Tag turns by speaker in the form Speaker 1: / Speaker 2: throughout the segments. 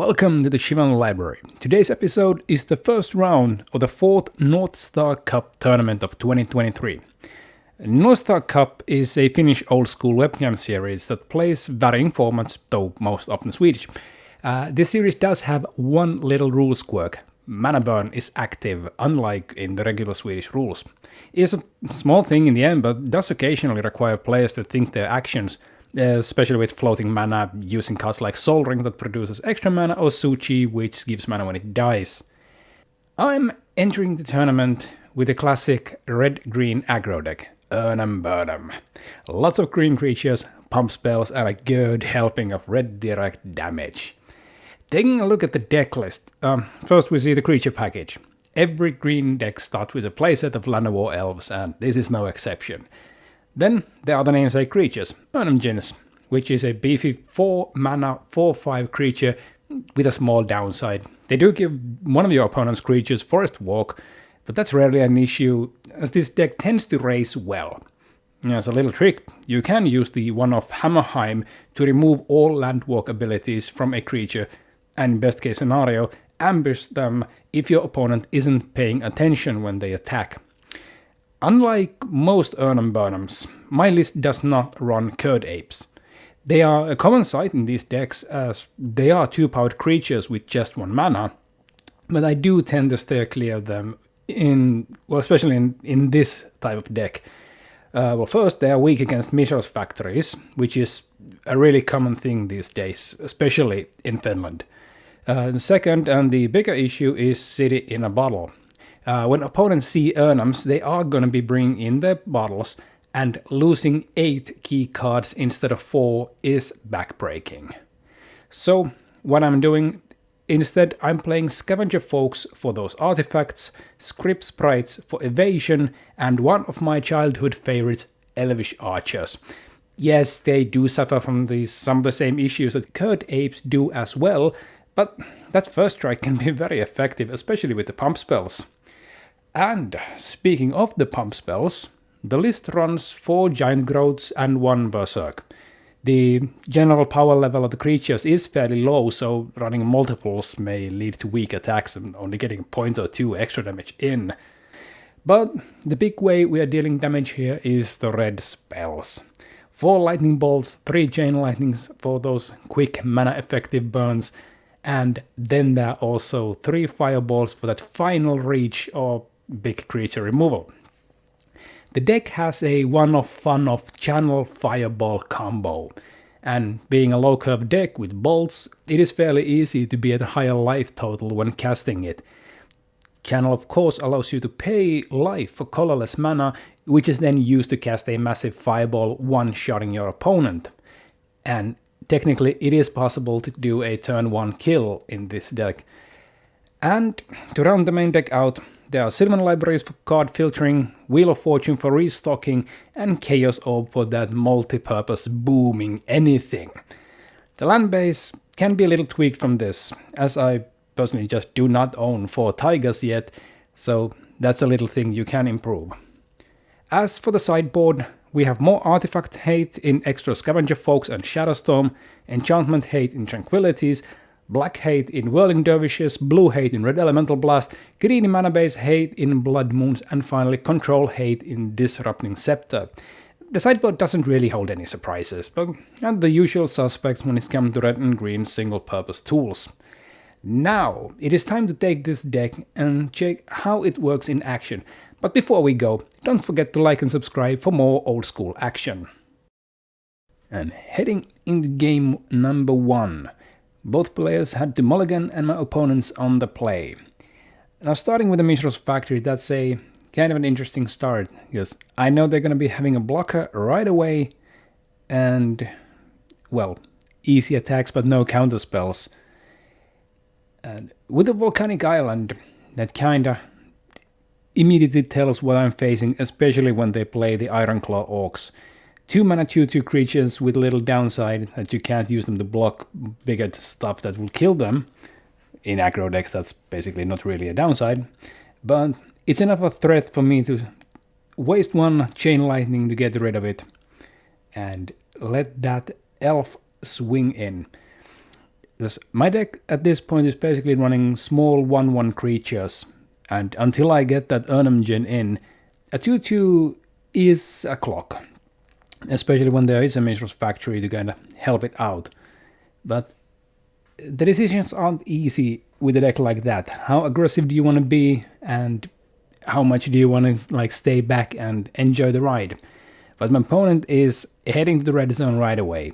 Speaker 1: Welcome to the Shivan Library. Today's episode is the first round of the 4th North Star Cup tournament of 2023. North Star Cup is a Finnish old-school webcam series that plays varying formats, though most often Swedish. This series does have one little rules quirk. Mana burn is active, unlike in the regular Swedish rules. It's a small thing in the end, but does occasionally require players to think their actions, especially with floating mana, using cards like Soul Ring that produces extra mana, or Suchi, which gives mana when it dies. I'm entering the tournament with a classic red-green aggro deck, Erhnam Burn'em. Lots of green creatures, pump spells, and a good helping of red direct damage. Taking a look at the deck list, first we see the creature package. Every green deck starts with a playset of Land of War Elves, and this is no exception. Then there are the namesake creatures, Erhnam Burn'em, which is a beefy 4-mana 4/5 creature with a small downside. They do give one of your opponent's creatures Forest Walk, but that's rarely an issue, as this deck tends to race well. As a little trick, you can use the one-off Hammerheim to remove all Landwalk abilities from a creature, and in best case scenario, ambush them if your opponent isn't paying attention when they attack. Unlike most Erhnam Burn'ems, my list does not run Curd Apes. They are a common sight in these decks as they are 2-powered creatures with just 1 mana, but I do tend to steer clear of them especially in this type of deck. First, they are weak against Mishra's Factories, which is a really common thing these days, especially in Finland. The second and the bigger issue is City in a Bottle. When opponents see Erhnams, they are going to be bringing in their bottles, and losing 8 key cards instead of 4 is backbreaking. So, what I'm doing, instead I'm playing Scavenger Folks for those artifacts, Script Sprites for evasion, and one of my childhood favorites, Elvish Archers. Yes, they do suffer from some of the same issues that Curd Apes do as well, but that first strike can be very effective, especially with the pump spells. And speaking of the pump spells, the list runs 4 Giant Growths and 1 Berserk. The general power level of the creatures is fairly low, so running multiples may lead to weak attacks and only getting a point or 2 extra damage in. But the big way we are dealing damage here is the red spells. 4 Lightning Bolts, 3 Chain Lightnings for those quick mana effective burns, and then there are also 3 Fireballs for that final reach or big creature removal. The deck has a one-off fun-off Channel Fireball combo, and being a low-curve deck with bolts, it is fairly easy to be at a higher life total when casting it. Channel of course allows you to pay life for colorless mana, which is then used to cast a massive fireball one-shotting your opponent. And technically it is possible to do a turn 1 kill in this deck. And to round the main deck out, there are Sylvan Libraries for card filtering, Wheel of Fortune for restocking, and Chaos Orb for that multi-purpose booming anything. The land base can be a little tweaked from this, as I personally just do not own 4 Tigers yet, so that's a little thing you can improve. As for the sideboard, we have more Artifact Hate in extra Scavenger Folks and Shadowstorm, Enchantment Hate in Tranquilities, Black Hate in Whirling Dervishes, Blue Hate in Red Elemental Blast, Green Mana Base Hate in Blood Moons, and finally Control Hate in Disrupting Scepter. The sideboard doesn't really hold any surprises, but and the usual suspects when it comes to red and green single-purpose tools. Now, it is time to take this deck and check how it works in action. But before we go, don't forget to like and subscribe for more old-school action. And heading into game number 1. Both players had to mulligan and my opponents on the play. Now starting with the Mishra's Factory, that's a kind of an interesting start, because I know they're going to be having a blocker right away, and, well, easy attacks but no counterspells. And with the Volcanic Island, that kinda immediately tells what I'm facing, especially when they play the Ironclaw Orcs. 2 mana 2/2 creatures with little downside that you can't use them to block bigger stuff that will kill them. In aggro decks that's basically not really a downside, but it's enough of a threat for me to waste 1 Chain Lightning to get rid of it and let that elf swing in. Because my deck at this point is basically running small 1/1 creatures, and until I get that Erhnam gen in, a 2/2 is a clock. Especially when there is a Mishra's Factory to kind of help it out. But the decisions aren't easy with a deck like that. How aggressive do you want to be, and how much do you want to like stay back and enjoy the ride? But my opponent is heading to the red zone right away.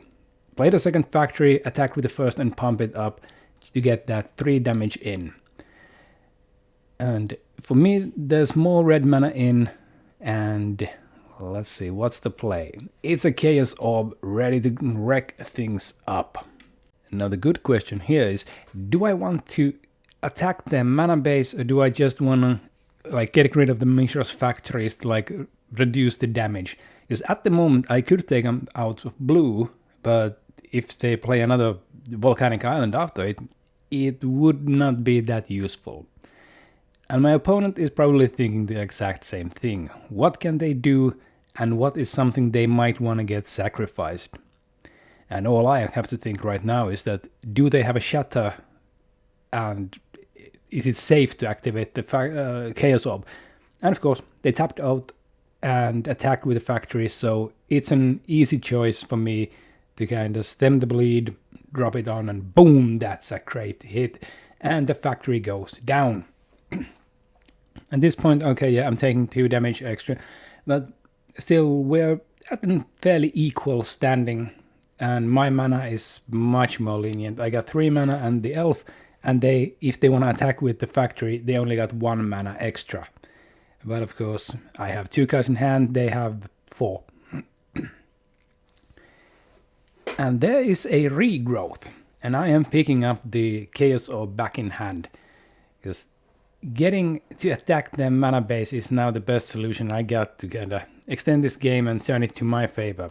Speaker 1: Play the second factory, attack with the first and pump it up to get that 3 damage in. And for me, there's more red mana in, and let's see, what's the play? It's a Chaos Orb ready to wreck things up. Now the good question here is, do I want to attack their mana base, or do I just want to like get rid of the Mishra's Factories to like reduce the damage? Because at the moment I could take them out of blue, but if they play another volcanic island after it, it would not be that useful. And my opponent is probably thinking the exact same thing. What can they do, and what is something they might want to get sacrificed? And all I have to think right now is that, do they have a shatter, and is it safe to activate the Chaos Orb? And of course, they tapped out and attacked with the factory, so it's an easy choice for me to kind of stem the bleed, drop it on, and boom, that's a great hit, and the factory goes down. At this point, okay, yeah, I'm taking 2 damage extra, but still, we're at a fairly equal standing, and my mana is much more lenient. I got 3 mana and the elf, and if they want to attack with the factory, they only got 1 mana extra. But of course, I have 2 cards in hand, they have 4. And there is a regrowth, and I am picking up the Chaos Orb back in hand, because getting to attack their mana base is now the best solution I got to kind of extend this game and turn it to my favor.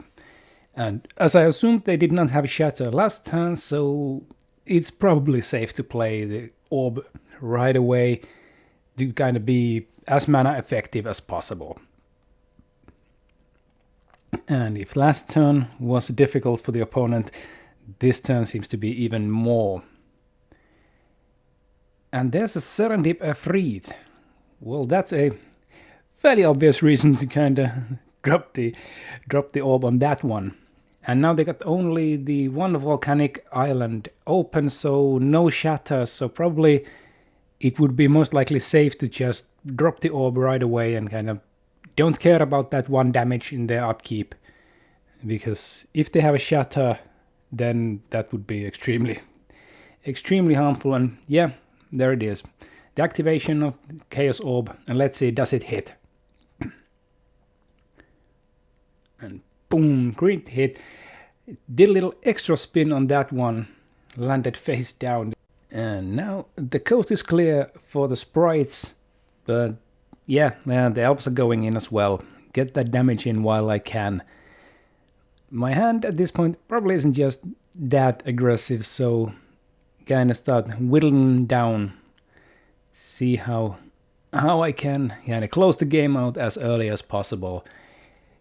Speaker 1: And as I assumed, they did not have Shatter last turn, so it's probably safe to play the Orb right away to kind of be as mana effective as possible. And if last turn was difficult for the opponent, this turn seems to be even more. And there's a Serendip Efreet. Well, that's a fairly obvious reason to kind of drop the orb on that one. And now they got only the one volcanic island open, so no shatter, so probably it would be most likely safe to just drop the orb right away and kind of don't care about that 1 damage in their upkeep. Because if they have a shatter, then that would be extremely harmful. And yeah, there it is. The activation of Chaos Orb, and let's see, does it hit? And boom, great hit. Did a little extra spin on that one, landed face down. And now the coast is clear for the sprites, but yeah, the elves are going in as well. Get that damage in while I can. My hand at this point probably isn't just that aggressive, so kind of start whittling down. See how I can kind of close the game out as early as possible.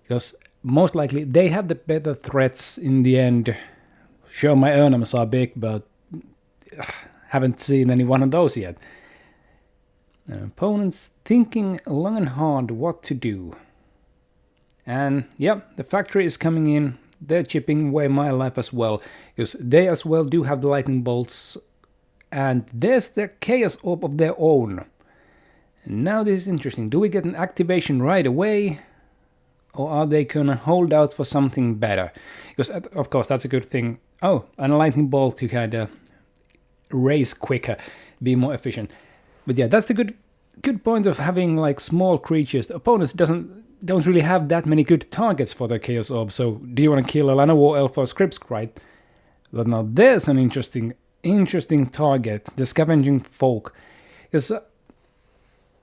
Speaker 1: Because most likely they have the better threats in the end. Sure, my Erhnams are big, but haven't seen any one of those yet. Opponents thinking long and hard what to do. And yeah, the factory is coming in. They're chipping away my life as well, because they as well do have the lightning bolts. And there's the Chaos Orb of their own. Now this is interesting. Do we get an activation right away? Or are they gonna hold out for something better? Because of course that's a good thing. Oh, and a lightning bolt to kind of raise quicker, be more efficient. But yeah, that's the good point of having like small creatures. The opponents don't really have that many good targets for the Chaos Orb. So do you want to kill a Llanowar Elf or Scripts, right? But now there's an interesting target, the Scavenging Folk. Because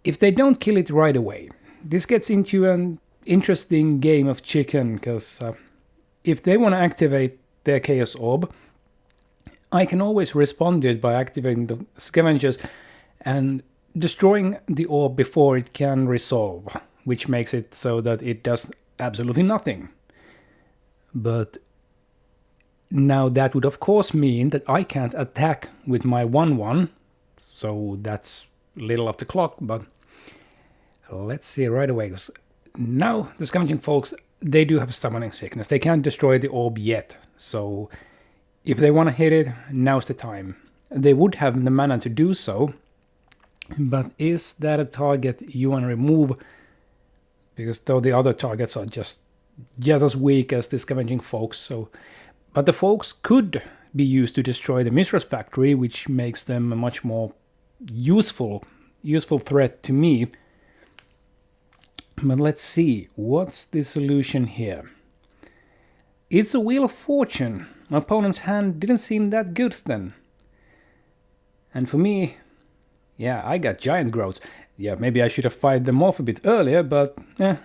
Speaker 1: if they don't kill it right away, this gets into an interesting game of chicken. Because if they want to activate their Chaos Orb, I can always respond to it by activating the Scavengers and destroying the orb before it can resolve, which makes it so that it does absolutely nothing. But Now that would of course mean that I can't attack with my 1/1, so that's little off the clock, but let's see right away. 'Cause now the scavenging folks, they do have summoning sickness. They can't destroy the orb yet, so if they want to hit it, now's the time. They would have the mana to do so, but is that a target you want to remove? Because though the other targets are just as weak as the scavenging folks, so... But the folks could be used to destroy the Mistress Factory, which makes them a much more useful threat to me. But let's see, what's the solution here? It's a Wheel of Fortune. My opponent's hand didn't seem that good then. And for me, yeah, I got giant growths. Yeah, maybe I should have fired them off a bit earlier, but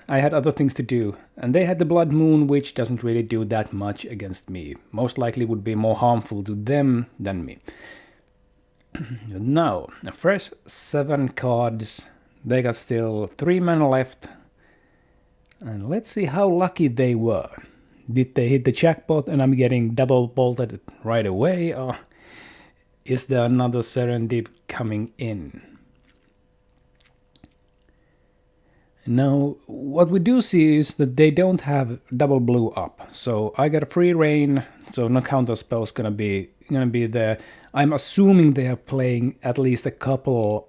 Speaker 1: I had other things to do. And they had the Blood Moon, which doesn't really do that much against me. Most likely would be more harmful to them than me. Now, a fresh 7 cards. They got still 3 mana left. And let's see how lucky they were. Did they hit the jackpot and I'm getting double bolted right away, or is there another Serendip coming in? Now, what we do see is that they don't have double blue up, so I got a free reign, so no counter spells gonna be there. I'm assuming they are playing at least a couple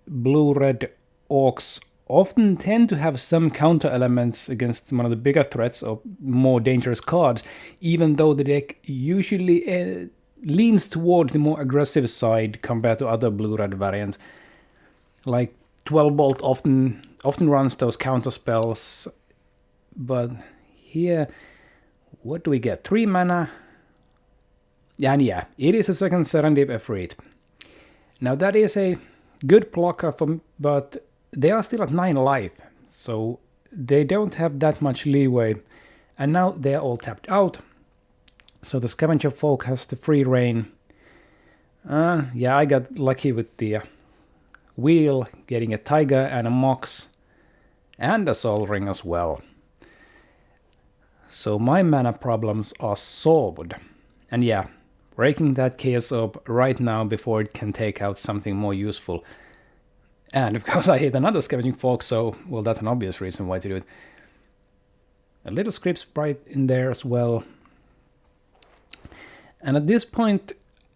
Speaker 1: blue-red orcs. Often tend to have some counter elements against one of the bigger threats or more dangerous cards, even though the deck usually leans towards the more aggressive side compared to other blue-red variants. Like 12 Bolt often runs those counter spells, but here, what do we get? 3 mana, and yeah, it is a second Serendip Efreet. Now that is a good blocker, but they are still at 9 life, so they don't have that much leeway, and now they are all tapped out, so the Scavenger Folk has the free reign. Yeah, I got lucky with the wheel, getting a Tiger and a Mox, and a Soul Ring as well. So my mana problems are solved. And yeah, breaking that Chaos Orb right now before it can take out something more useful. And of course I hit another Scavenging Folk, so, well, that's an obvious reason why to do it. A little Script Sprite in there as well. And at this point,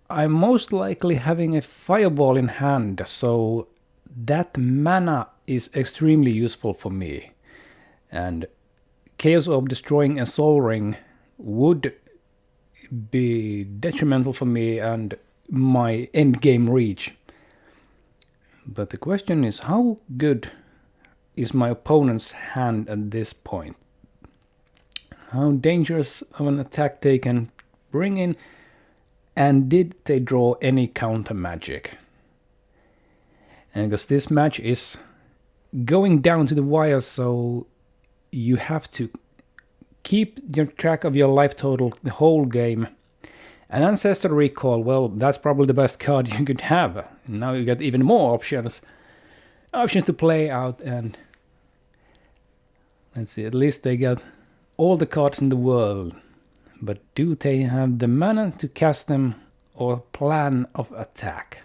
Speaker 1: I'm most likely having a Fireball in hand, so that mana is extremely useful for me. And Chaos Orb destroying a Soul Ring would be detrimental for me and my endgame reach. But the question is, how good is my opponent's hand at this point? How dangerous of an attack they can bring in, and did they draw any counter magic? And because this match is going down to the wire, so you have to keep your track of your life total the whole game. And Ancestor Recall, well, that's probably the best card you could have. And now you get even more options to play out, and let's see, at least they got all the cards in the world. But do they have the mana to cast them or plan of attack?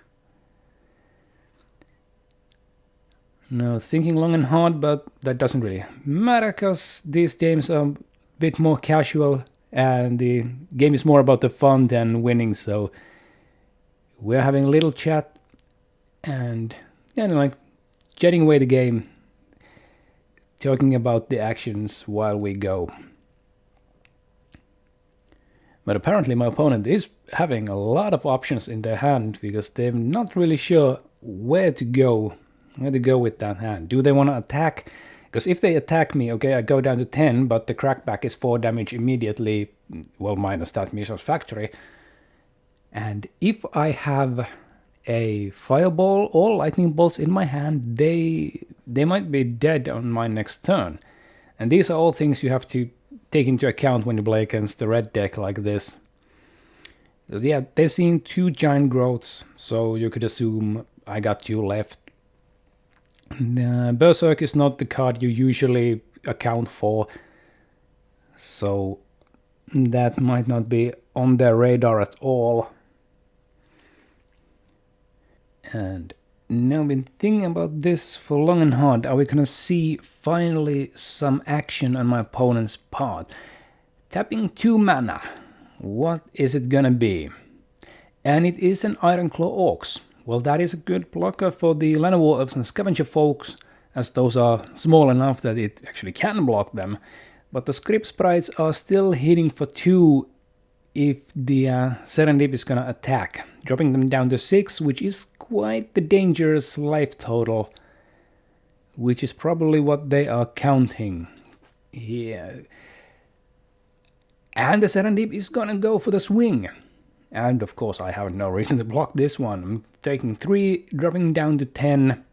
Speaker 1: No, thinking long and hard, but that doesn't really matter, because these games are a bit more casual and the game is more about the fun than winning, so we're having a little chat and like jetting away the game, talking about the actions while we go. But apparently my opponent is having a lot of options in their hand, because they're not really sure where to go with that hand. Do they want to attack? Because if they attack me, okay, I go down to 10, but the crackback is 4 damage immediately, well, minus that Mistress Factory. And if I have a Fireball or Lightning Bolts in my hand, they might be dead on my next turn. And these are all things you have to take into account when you play against the red deck like this. Yeah, they're seeing 2 giant growths, so you could assume I got 2 left. Berserk is not the card you usually account for, so that might not be on their radar at all. And now I've been thinking about this for long and hard. Are we gonna see finally some action on my opponent's part? Tapping 2 mana. What is it gonna be? And it is an Ironclaw Orcs. Well, that is a good blocker for the Llanowar Elves and Scavenger folks, as those are small enough that it actually can block them. But the script sprites are still hitting for 2 if the Serendip is gonna attack, dropping them down to 6, which is quite the dangerous life total, which is probably what they are counting. Yeah. And the Serendip is gonna go for the swing. And of course I have no reason to block this one. I'm taking 3, dropping down to 10.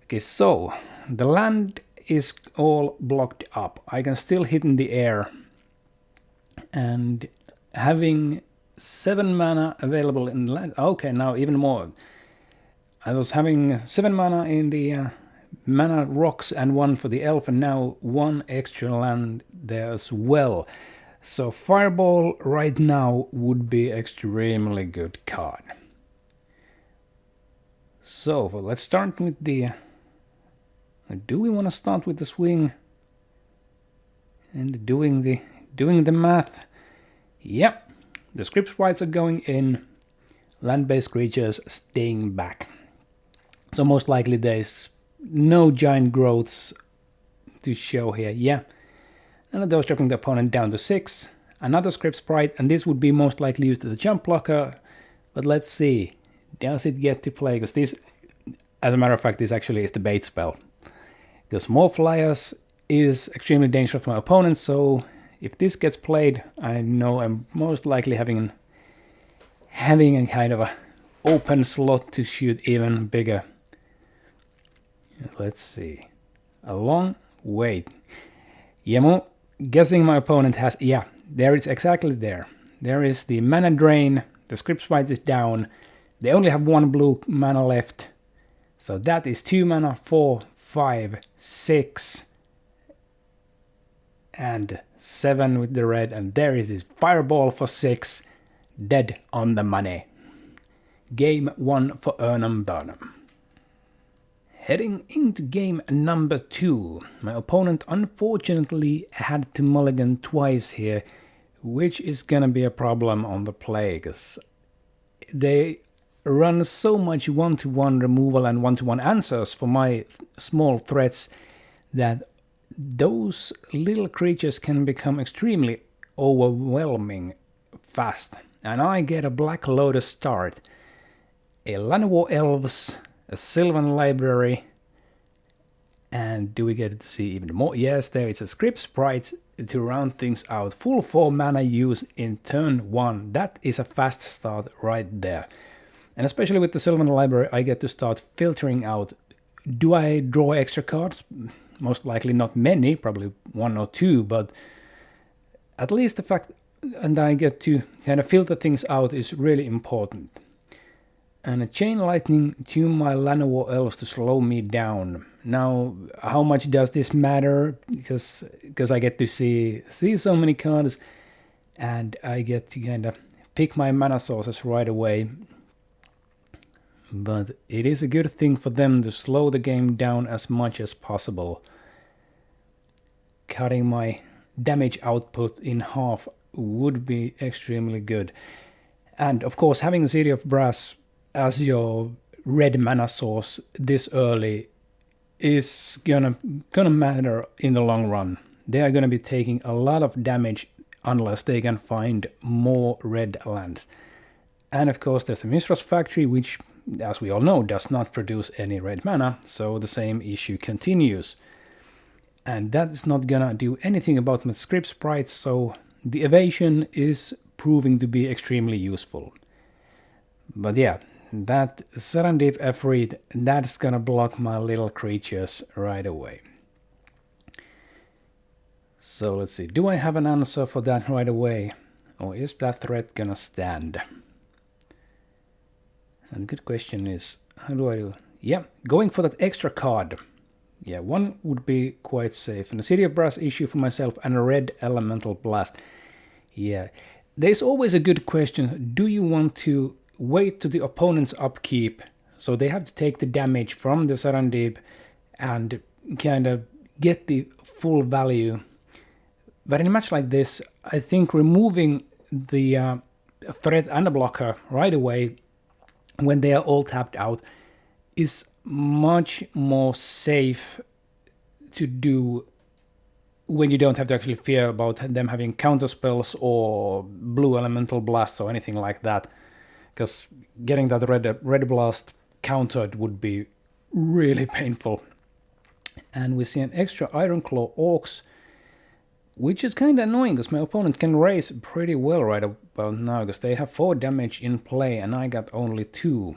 Speaker 1: Okay, so the land is all blocked up. I can still hit in the air. And having 7 mana available in land. Okay, now even more. I was having 7 mana in the mana rocks and 1 for the elf, and now 1 extra land there as well. So Fireball right now would be extremely good card. So let's start with the... Do we want to start with the swing? And doing the math? Yep, the script sprites are going in, land-based creatures staying back. So most likely there's no giant growths to show here. Yeah, none of those, dropping the opponent down to 6. Another script sprite, and this would be most likely used as a jump blocker. But let's see, does it get to play? Because this, as a matter of fact, this actually is the bait spell. Because more flyers is extremely dangerous for my opponent, so if this gets played, I know I'm most likely having a kind of a open slot to shoot even bigger. Let's see. A long wait. Yemo, guessing my opponent has... Yeah, there it's exactly there. There is the mana drain, the script sprite is down, they only have 1 blue mana left. So that is 2 mana, 4, 5, 6, and 7 with the red, and there is this Fireball for 6, dead on the money. Game 1 for Erhnam Burn'em. Heading into game number 2, my opponent unfortunately had to mulligan twice here, which is gonna be a problem on the play, because they run so much 1-1 removal and 1-1 answers for my small threats that those little creatures can become extremely overwhelming fast. And I get a Black Lotus start, a Llanowar Elves, a Sylvan Library, and do we get to see even more? Yes, there is a script sprite to round things out. Full 4 mana use in turn 1. That is a fast start right there. And especially with the Sylvan Library, I get to start filtering out. Do I draw extra cards? Most likely not many, probably 1 or 2, but at least the fact and I get to kind of filter things out is really important. And a Chain Lightning to my Llanowar Elves to slow me down. Now, how much does this matter? Because I get to see so many cards, and I get to kind of pick my mana sources right away. But it is a good thing for them to slow the game down as much as possible. Cutting my damage output in half would be extremely good. And of course, having City of Brass as your red mana source this early is gonna matter in the long run. They are gonna be taking a lot of damage unless they can find more red lands. And of course there's the Minstrel's Factory, which, as we all know, does not produce any red mana, so the same issue continues. And that is not gonna do anything about my script sprites, so the evasion is proving to be extremely useful. But yeah, that Serendip Efreet, that's gonna block my little creatures right away. So let's see, do I have an answer for that right away? Or is that threat gonna stand? And the good question is, how do I do? Yeah, going for that extra card. Yeah, one would be quite safe. And a City of Brass issue for myself and a red Elemental Blast. Yeah. There's always a good question. Do you want to wait to the opponent's upkeep, so they have to take the damage from the Sarandib and kind of get the full value? But in a match like this, I think removing the threat and a blocker right away when they are all tapped out is much more safe to do when you don't have to actually fear about them having counter spells or blue elemental blasts or anything like that. Because getting that red blast countered would be really painful. And we see an extra Ironclaw Orcs, which is kind of annoying because my opponent can raise pretty well right about now because they have 4 damage in play and I got only 2.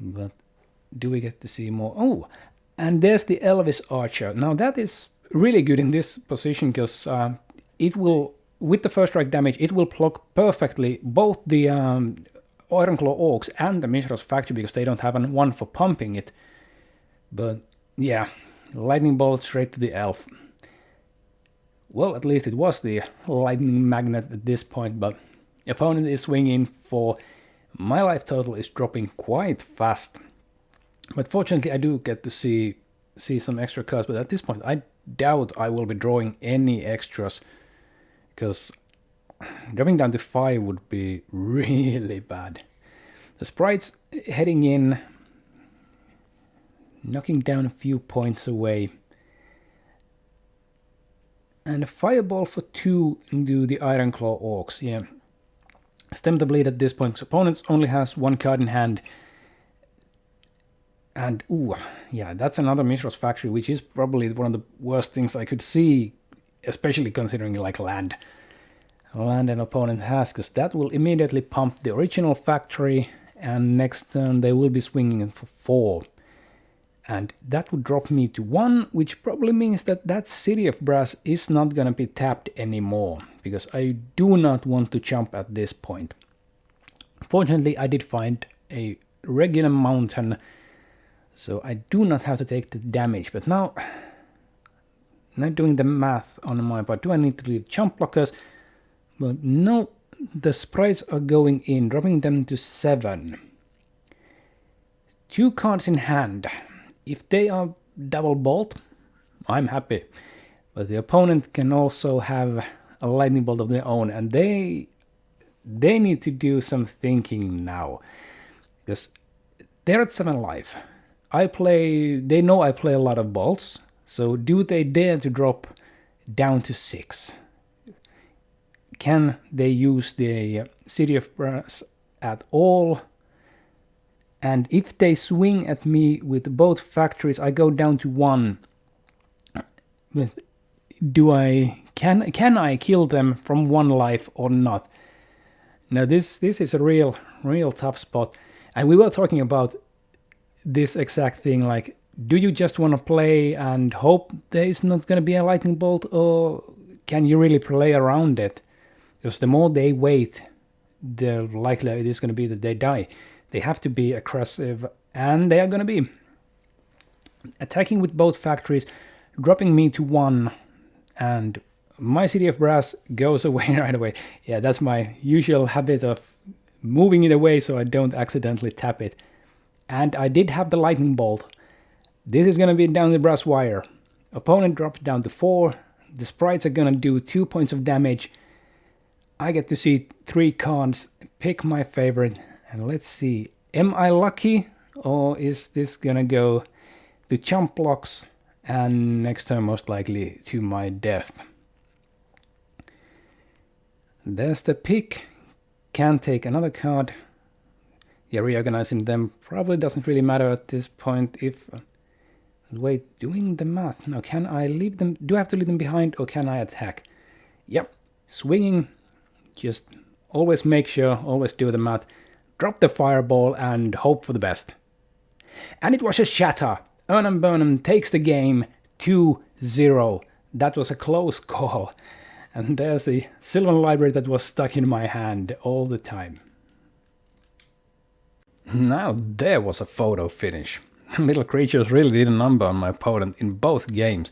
Speaker 1: But do we get to see more? Oh, and there's the Elvis Archer. Now that is really good in this position because it will, with the first strike damage, it will block perfectly both the Ironclaw Orcs and the Mishra's Factory because they don't have one for pumping it. But yeah, lightning bolt straight to the elf. Well, at least it was the lightning magnet at this point, but opponent is swinging for... My life total is dropping quite fast. But fortunately I do get to see some extra cards, but at this point I doubt I will be drawing any extras, because dropping down to 5 would be really bad. The sprites heading in, knocking down a few points away. And a fireball for 2 into the Ironclaw Orcs, yeah. Stem the bleed at this point, opponent only has 1 card in hand. And ooh, yeah, that's another Mishra's Factory, which is probably one of the worst things I could see, especially considering like land an opponent has, because that will immediately pump the original factory, and next turn they will be swinging for 4. And that would drop me to 1, which probably means that that City of Brass is not gonna be tapped anymore, because I do not want to jump at this point. Fortunately, I did find a regular mountain, so I do not have to take the damage. But now, not doing the math on my part, do I need to leave jump blockers? But no, the sprites are going in, dropping them to 7. 2 cards in hand. If they are double bolt, I'm happy. But the opponent can also have a lightning bolt of their own, and they need to do some thinking now, because they're at 7 life. They know I play a lot of bolts, so do they dare to drop down to 6? Can they use the City of Brass at all? And if they swing at me with both factories, I go down to 1. Can I kill them from 1 life or not? Now this is a real tough spot. And we were talking about this exact thing, like, do you just want to play and hope there is not going to be a lightning bolt, or can you really play around it? Because the more they wait, the likelier it is going to be that they die. They have to be aggressive, and they are going to be. Attacking with both factories, dropping me to 1, and my City of Brass goes away right away. Yeah, that's my usual habit of moving it away so I don't accidentally tap it. And I did have the lightning bolt. This is going to be down the brass wire. Opponent drops down to 4. The sprites are going to do 2 points of damage. I get to see 3 cards, pick my favorite, and let's see. Am I lucky, or is this going to go to jump blocks, and next turn most likely to my death? There's the pick. Can take another card. Yeah, reorganizing them probably doesn't really matter at this point. If wait, doing the math now, can I leave them? Do I have to leave them behind, or can I attack? Yep, swinging. Just always make sure, always do the math. Drop the fireball and hope for the best. And it was a shatter. Erhnam Burn'em takes the game 2-0. That was a close call. And there's the Sylvan Library that was stuck in my hand all the time. Now there was a photo finish. Little creatures really did a number on my opponent in both games.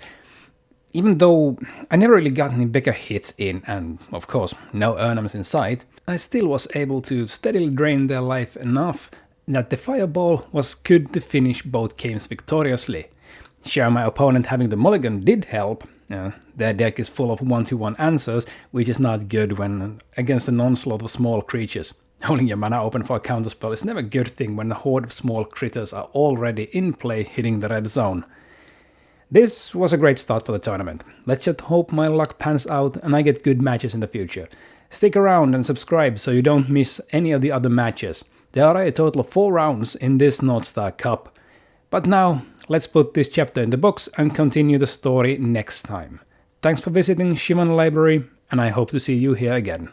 Speaker 1: Even though I never really got any bigger hits in, and of course no Erhnams in sight, I still was able to steadily drain their life enough that the fireball was good to finish both games victoriously. Sure, my opponent having the mulligan did help. Their deck is full of 1-1 answers, which is not good when against an onslaught of small creatures. Holding your mana open for a counterspell is never a good thing when a horde of small critters are already in play hitting the red zone. This was a great start for the tournament. Let's just hope my luck pans out and I get good matches in the future. Stick around and subscribe so you don't miss any of the other matches. There are a total of 4 rounds in this North Star Cup. But now, let's put this chapter in the books and continue the story next time. Thanks for visiting Shivan Library, and I hope to see you here again.